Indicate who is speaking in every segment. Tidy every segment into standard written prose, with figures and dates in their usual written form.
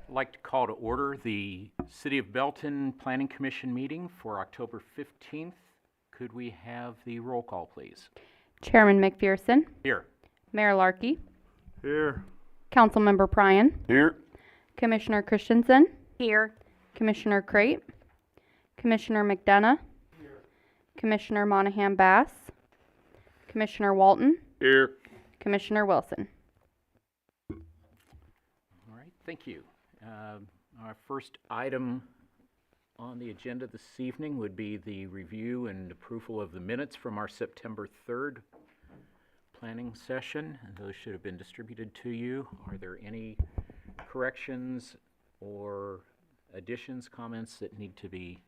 Speaker 1: I'd like to call to order the City of Belton Planning Commission meeting for October 15th. Could we have the roll call, please?
Speaker 2: Chairman McPherson,
Speaker 1: Here.
Speaker 2: Mayor Larkey,
Speaker 3: Here.
Speaker 2: Councilmember Pryan,
Speaker 3: Here.
Speaker 2: Commissioner Christensen,
Speaker 4: Here.
Speaker 2: Commissioner Crate, Commissioner McDonough, Commissioner Monahan Bass, Commissioner Walton,
Speaker 3: Here.
Speaker 2: Commissioner Wilson.
Speaker 1: All right, thank you. Our first item on the agenda this evening would be the review and approval of the minutes from our September 3rd planning session. And those should have been distributed to you. Are there any corrections or additions, comments that need to be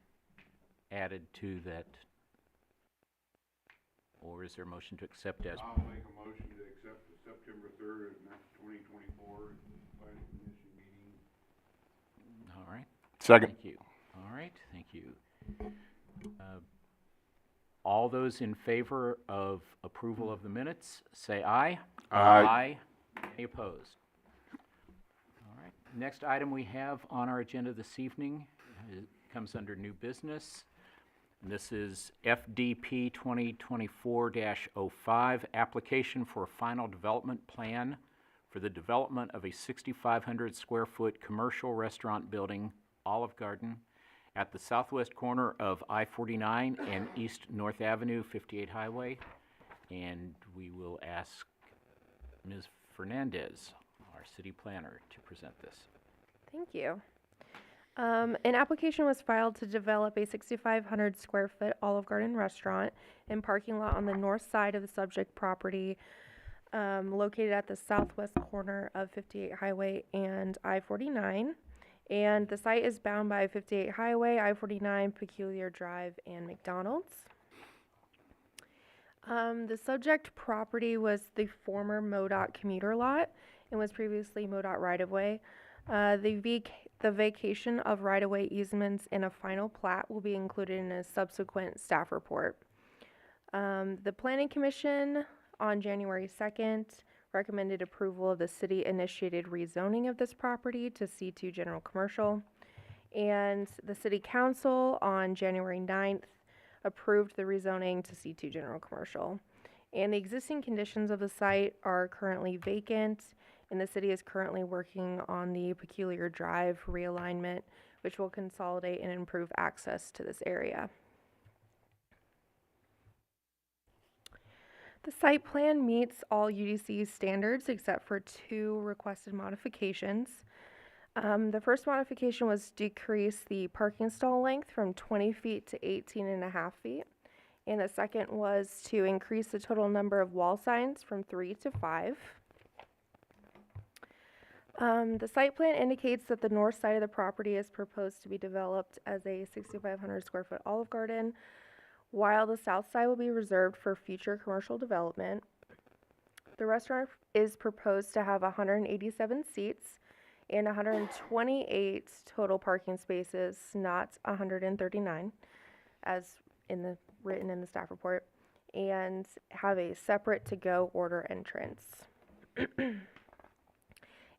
Speaker 1: added to that? Or is there a motion to accept as?
Speaker 3: I'll make a motion to accept the September 3rd, 2024 planning commission meeting.
Speaker 1: All right.
Speaker 3: Second.
Speaker 1: Thank you. All right, thank you. All those in favor of approval of the minutes, say aye.
Speaker 3: Aye.
Speaker 1: Any opposed? All right. Next item we have on our agenda this evening comes under new business. And this is FDP 2024-05, application for a final development plan for the development of a 6,500 square foot commercial restaurant building, Olive Garden, at the southwest corner of I-49 and East North Avenue, 58 Highway. And we will ask Ms. Fernandez, our city planner, to present this.
Speaker 4: Thank you. An application was filed to develop a 6,500 square foot Olive Garden restaurant and parking lot on the north side of the subject property, located at the southwest corner of 58 Highway and I-49. And the site is bound by 58 Highway, I-49, Peculiar Drive, and McDonald's. The subject property was the former MoDOT commuter lot and was previously MoDOT right-of-way. The vacation of right-of-way easements in a final plat will be included in a subsequent staff report. The Planning Commission on January 2nd recommended approval of the city-initiated rezoning of this property to C2 General Commercial. And the City Council on January 9th approved the rezoning to C2 General Commercial. And the existing conditions of the site are currently vacant, and the city is currently working on the Peculiar Drive realignment, which will consolidate and improve access to this area. The site plan meets all UDC standards except for two requested modifications. The first modification was decrease the parking stall length from 20 feet to 18.5 feet. And the second was to increase the total number of wall signs from 3 to 5. The site plan indicates that the north side of the property is proposed to be developed as a 6,500 square foot Olive Garden, while the south side will be reserved for future commercial development. The restaurant is proposed to have 187 seats and 128 total parking spaces, not 139, as written in the staff report, and have a separate to-go order entrance.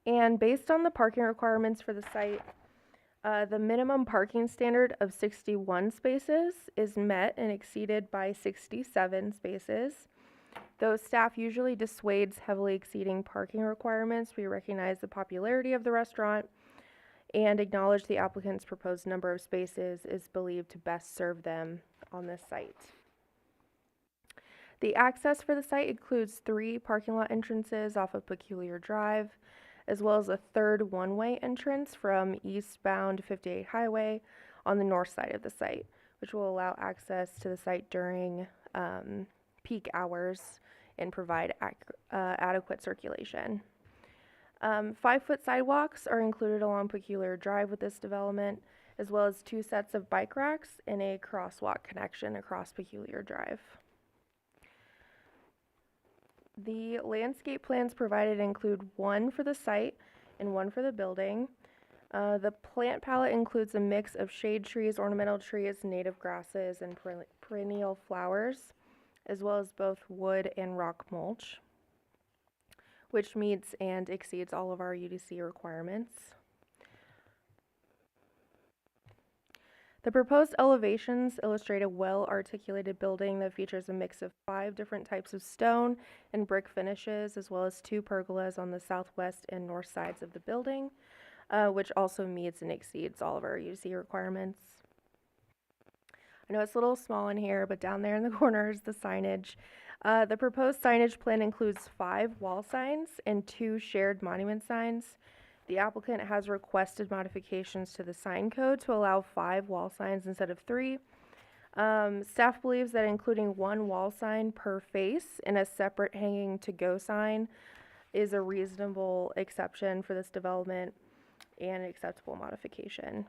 Speaker 4: And based on the parking requirements for the site, the minimum parking standard of 61 spaces is met and exceeded by 67 spaces. Though staff usually dissuades heavily exceeding parking requirements, we recognize the popularity of the restaurant and acknowledge the applicant's proposed number of spaces is believed to best serve them on this site. The access for the site includes 3 parking lot entrances off of Peculiar Drive, as well as a third one-way entrance from eastbound 58 Highway on the north side of the site, which will allow access to the site during peak hours and provide adequate circulation. 5-foot sidewalks are included along Peculiar Drive with this development, as well as 2 sets of bike racks and a crosswalk connection across Peculiar Drive. The landscape plans provided include one for the site and one for the building. The plant palette includes a mix of shade trees, ornamental trees, native grasses, and perennial flowers, as well as both wood and rock mulch, which meets and exceeds all of our UDC requirements. The proposed elevations illustrate a well-articulated building that features a mix of 5 different types of stone and brick finishes, as well as 2 pergolas on the southwest and north sides of the building, which also meets and exceeds all of our UC requirements. I know it's a little small in here, but down there in the corner is the signage. The proposed signage plan includes 5 wall signs and 2 shared monument signs. The applicant has requested modifications to the sign code to allow 5 wall signs instead of 3. Staff believes that including 1 wall sign per face and a separate hanging to-go sign is a reasonable exception for this development and an acceptable modification.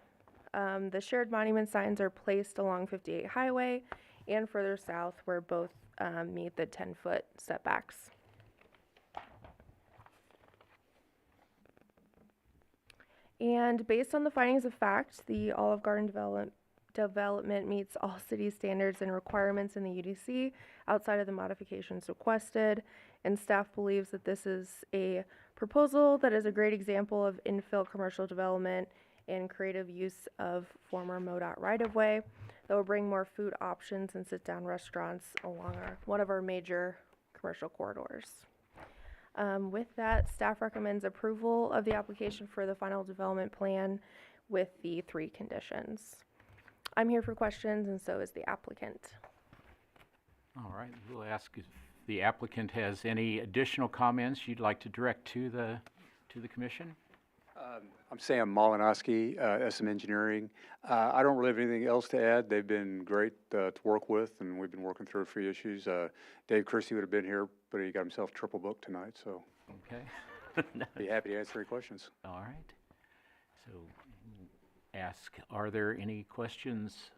Speaker 4: The shared monument signs are placed along 58 Highway and further south where both meet the 10-foot setbacks. And based on the findings of fact, the Olive Garden development meets all city standards and requirements in the UDC outside of the modifications requested, and staff believes that this is a proposal that is a great example of infill commercial development and creative use of former MoDOT right-of-way that will bring more food options and sit-down restaurants along one of our major commercial corridors. With that, staff recommends approval of the application for the final development plan with the 3 conditions. I'm here for questions, and so is the applicant.
Speaker 1: All right, we'll ask if the applicant has any additional comments you'd like to direct to the commission?
Speaker 5: I'm Sam Malinowski, SM Engineering. I don't really have anything else to add. They've been great to work with, and we've been working through a few issues. Dave Christie would have been here, but he got himself triple booked tonight, so
Speaker 1: Okay.
Speaker 5: be happy to answer any questions.
Speaker 1: All right. So ask, are there any questions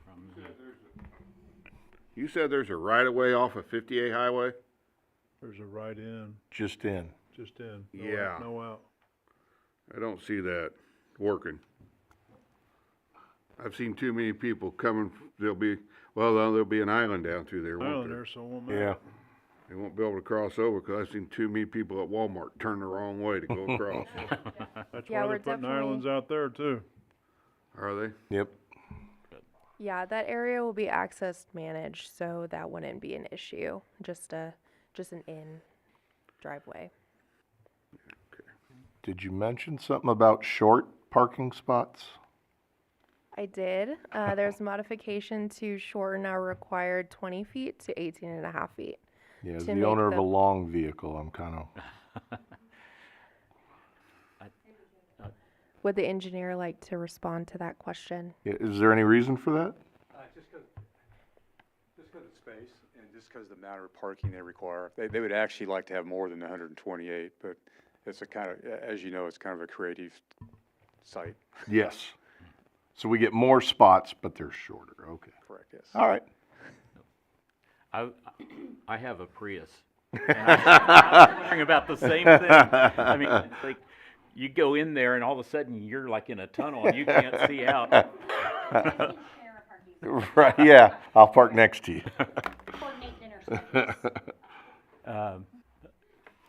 Speaker 1: from
Speaker 3: You said there's a right-of-way off of 58 Highway?
Speaker 6: There's a right in,
Speaker 7: Just in.
Speaker 6: just in. No
Speaker 3: Yeah.
Speaker 6: out, no out.
Speaker 3: I don't see that working. I've seen too many people coming, there'll be an island down through there, won't
Speaker 6: Island
Speaker 3: there?
Speaker 6: there, so it won't
Speaker 7: Yeah.
Speaker 6: matter.
Speaker 3: They won't be able to cross over, because I've seen too many people at Walmart turn the wrong way to go across.
Speaker 6: That's
Speaker 4: Yeah,
Speaker 6: why
Speaker 4: we're
Speaker 6: they're putting
Speaker 4: definitely-
Speaker 6: islands out there too.
Speaker 3: Are they?
Speaker 7: Yep.
Speaker 4: Yeah, that area will be access managed, so that wouldn't be an issue. Just an in driveway.
Speaker 7: Did you mention something about short parking spots?
Speaker 4: I did. There's modification to shorten our required 20 feet to 18 and a half feet.
Speaker 7: Yeah, as
Speaker 4: To
Speaker 7: the
Speaker 4: make
Speaker 7: owner of
Speaker 4: the-
Speaker 7: a long vehicle, I'm kind of,
Speaker 4: Would the engineer like to respond to that question?
Speaker 7: is there any reason for that?
Speaker 5: Just because of space and just because of the amount of parking they require. They would actually like to have more than 128, but it's a kind of, as you know, it's kind of a creative site.
Speaker 7: Yes. So we get more spots, but they're shorter, okay.
Speaker 5: Correct, yes.
Speaker 7: All right.
Speaker 1: I have a Prius. And I'm wondering about the same thing. I mean, it's like, you go in there and all of a sudden you're like in a tunnel and you can't see out.
Speaker 7: Right, yeah, I'll park next to you.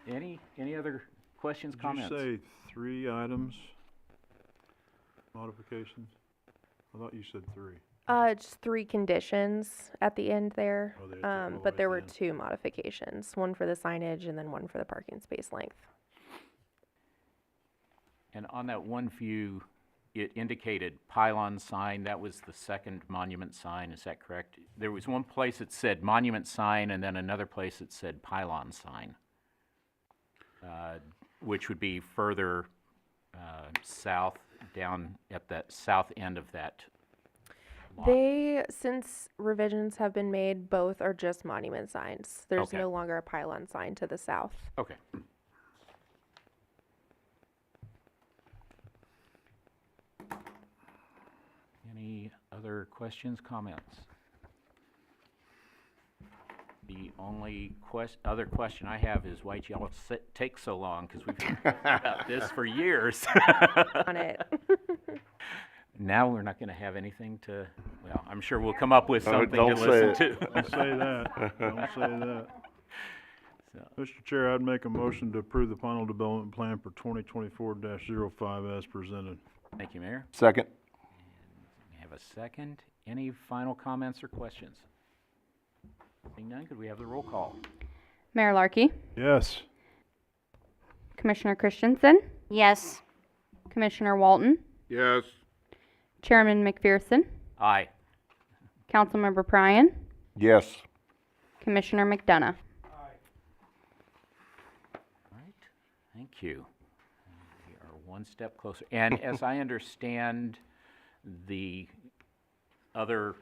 Speaker 1: Any other questions,
Speaker 6: Did
Speaker 1: comments?
Speaker 6: you say 3 items? Modifications? I thought you said 3.
Speaker 4: Just 3 conditions at the end there.
Speaker 6: Oh, they took all the way
Speaker 4: But there
Speaker 6: at
Speaker 4: were
Speaker 6: the end.
Speaker 4: 2 modifications, one for the signage and then one for the parking space length.
Speaker 1: And on that one view, it indicated pylon sign. That was the second monument sign. Is that correct? There was one place that said monument sign and then another place that said pylon sign, which would be further south, down at the south end of that lot.
Speaker 4: Since revisions have been made, both are just monument signs. There's
Speaker 1: Okay.
Speaker 4: no longer a pylon sign to the south.
Speaker 1: Okay. Any other questions, comments? The only other question I have is why'd y'all take so long? Because we've been talking about this for years.
Speaker 4: On it.
Speaker 1: Now we're not going to have anything to, well, I'm sure we'll come up with something to
Speaker 7: don't say
Speaker 1: listen
Speaker 7: it.
Speaker 1: to.
Speaker 6: Don't say that. Don't say that.
Speaker 1: So,
Speaker 6: Mr. Chair, I'd make a motion to approve the final development plan for 2024-05 as presented.
Speaker 1: thank you, Mayor.
Speaker 7: Second?
Speaker 1: have a second. Any final comments or questions? Seeing none, could we have the roll call?
Speaker 2: Mayor Larkey,
Speaker 6: Yes.
Speaker 2: Commissioner Christensen,
Speaker 8: Yes.
Speaker 2: Commissioner Walton,
Speaker 3: Yes.
Speaker 2: Chairman McPherson,
Speaker 1: Aye.
Speaker 2: Councilmember Pryan,
Speaker 7: Yes.
Speaker 2: Commissioner McDonough.
Speaker 1: All right, thank you. We are one step closer. And as I understand the other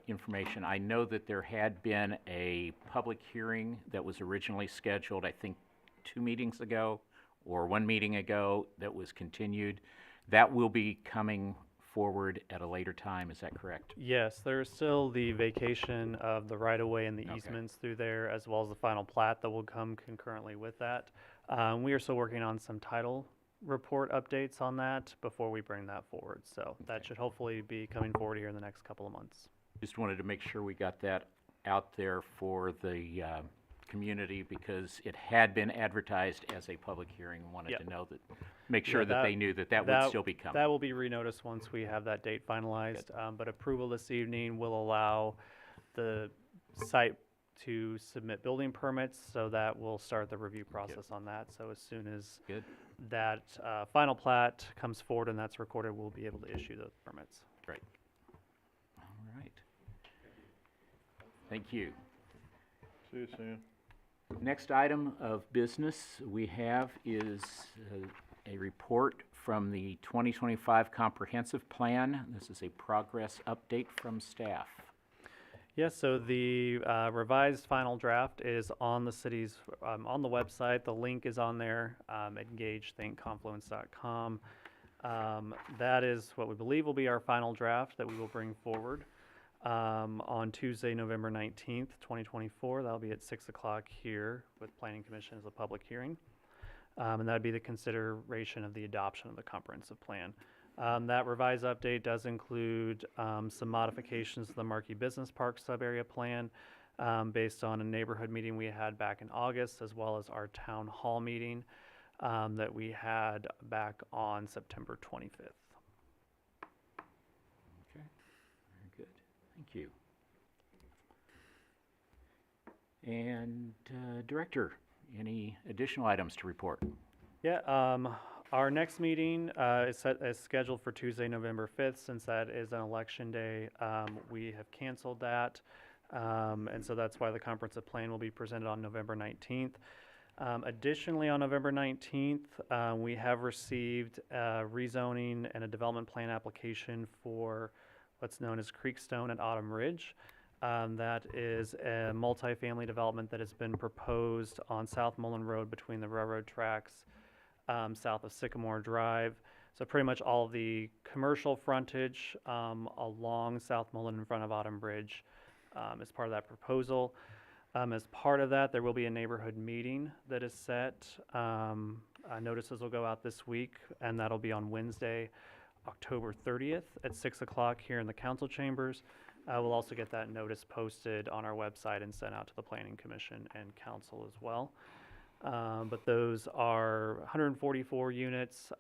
Speaker 1: information, I know that there had been a public hearing that was originally scheduled, I think, 2 meetings ago, or 1 meeting ago, that was continued. That will be coming forward at a later time, is that correct?
Speaker 9: Yes, there's still the vacation of the right-of-way and the
Speaker 1: Okay.
Speaker 9: easements through there, as well as the final plat that will come concurrently with that. We are still working on some title report updates on that before we bring that forward. So that should hopefully be coming forward here in the next couple of months.
Speaker 1: Just wanted to make sure we got that out there for the community, because it had been advertised as a public hearing, and wanted
Speaker 9: Yep.
Speaker 1: to know that, make sure that
Speaker 9: that-
Speaker 1: they knew that would still be coming.
Speaker 9: That will be renoticed once we have that date finalized. But approval this evening will allow the site to submit building permits, so that will start the review process on that. So as soon as
Speaker 1: Good.
Speaker 9: that final plat comes forward and that's recorded, we'll be able to issue those permits.
Speaker 1: Great. All right. Thank you.
Speaker 6: See you soon.
Speaker 1: Next item of business we have is a report from the 2025 Comprehensive Plan. This is a progress update from staff.
Speaker 9: Yes, so the revised final draft is on the city's, on the website. The link is on there, engagethinkconfluence.com. That is what we believe will be our final draft that we will bring forward on Tuesday, November 19th, 2024. That'll be at 6 o'clock here with Planning Commission as a public hearing. And that'd be the consideration of the adoption of the comprehensive plan. That revised update does include some modifications to the Marquee Business Park sub-area plan based on a neighborhood meeting we had back in August, as well as our town hall meeting that we had back on September 25th.
Speaker 1: Okay, very good. Thank you. And Director, any additional items to report?
Speaker 9: Yeah, our next meeting is scheduled for Tuesday, November 5th. Since that is an election day, we have canceled that. And so that's why the comprehensive plan will be presented on November 19th. Additionally, on November 19th, we have received a rezoning and a development plan application for what's known as Creekstone at Autumn Ridge. That is a multifamily development that has been proposed on South Mullen Road between the railroad tracks south of Sycamore Drive. So pretty much all of the commercial frontage along South Mullen in front of Autumn Bridge is part of that proposal. As part of that, there will be a neighborhood meeting that is set. Notices will go out this week, and that'll be on Wednesday, October 30th at 6 o'clock here in the council chambers. We'll also get that notice posted on our website and sent out to the Planning Commission and council as well. But those are 144 units,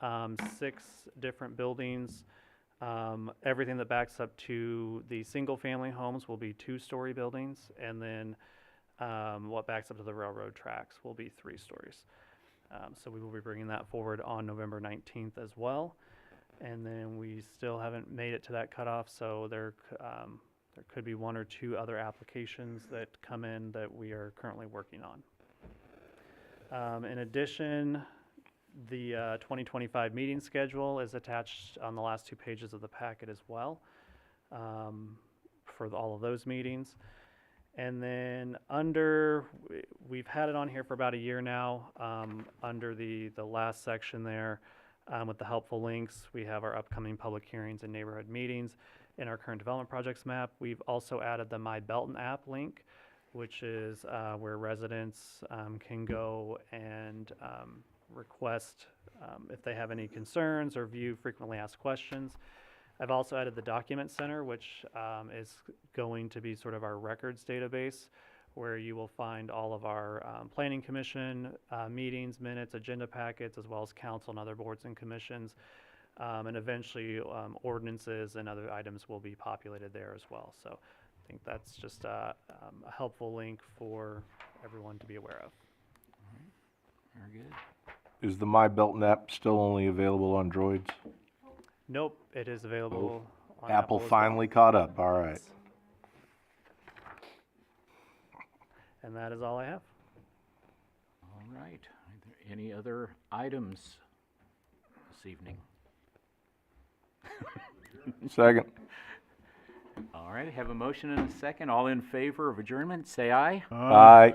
Speaker 9: 6 different buildings. Everything that backs up to the single-family homes will be 2-story buildings, and then what backs up to the railroad tracks will be 3 stories. So we will be bringing that forward on November 19th as well. And then we still haven't made it to that cutoff, so there could be 1 or 2 other applications that come in that we are currently working on. In addition, the 2025 meeting schedule is attached on the last 2 pages of the packet as well for all of those meetings. And then we've had it on here for about a year now, under the last section there with the helpful links, we have our upcoming public hearings and neighborhood meetings. In our current development projects map, we've also added the My Belton app link, which is where residents can go and request if they have any concerns or view frequently asked questions. I've also added the document center, which is going to be sort of our records database, where you will find all of our planning commission meetings, minutes, agenda packets, as well as council and other boards and commissions. And eventually, ordinances and other items will be populated there as well. So I think that's just a helpful link for everyone to be aware of.
Speaker 1: Very good.
Speaker 7: Is the My Belton app still only available on Droids?
Speaker 9: Nope, it is available on
Speaker 7: Apple
Speaker 9: as well.
Speaker 7: finally caught up, all right.
Speaker 9: And that is all I have.
Speaker 1: All right. Are there any other items this evening?
Speaker 7: Second.
Speaker 1: All right, have a motion and a second. All in favor of adjournment, say aye.
Speaker 7: Aye.